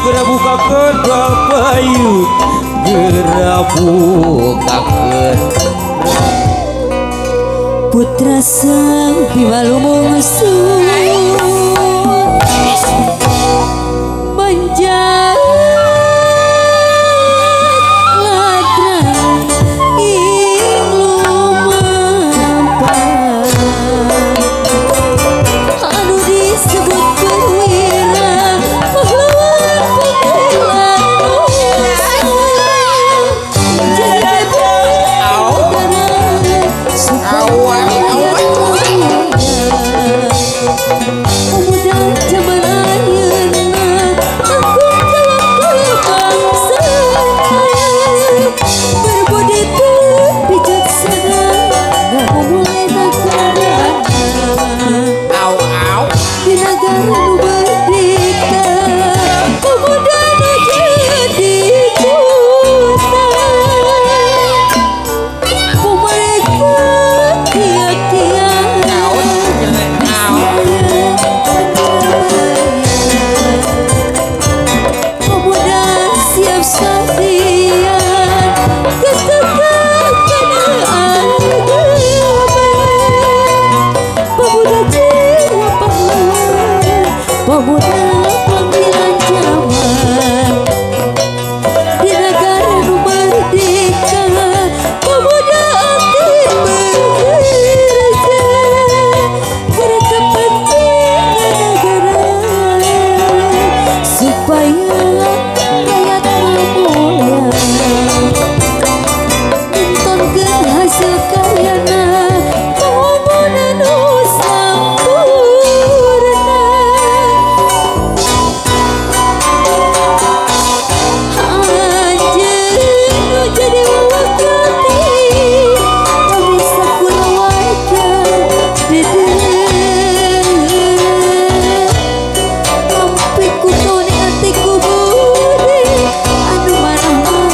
Geura bukakeun papayu geura bukakeun putra sang piwalu mungsuh manjat ladang ing lumampah anu disebut perwira pahlawan pembela jadi pemuda zaman ayeuna tanggung jawab bangsa berbudi bijaksana memulai negara di negara nu merdeka pemuda nu jadi duta pemerintah kiat-kiat pemuda siap sadia ketegangan pemuda jiwa pahlawan pemuda panggilan zaman di negara nu merdeka pemuda aktif bekerja berkepentingan negara supaya rakyat mulia nontonkeun hasil karyana pemuda nu sampurna anjeun nu jadi wewakti dari sakulawarga dedeuh sampai kutuni hatiku budi anu manah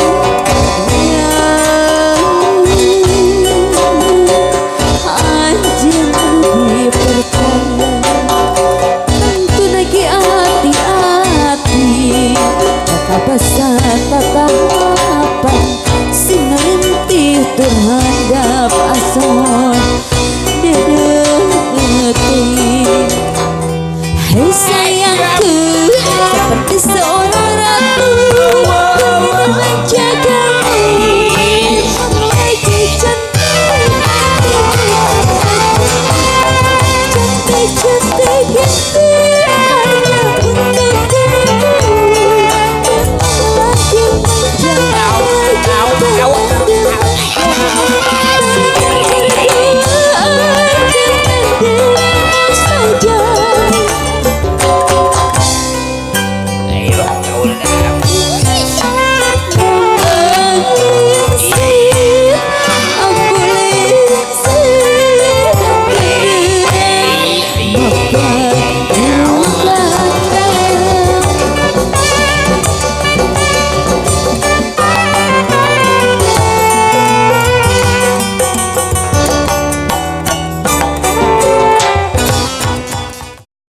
anjeun anu dipercaya tentu lagi hati-hati kabasa tatapan sing ngarintih terhadap asal dedeuting hei sayangku seperti seorang ratu menjagamu lagi cantik cantik cantik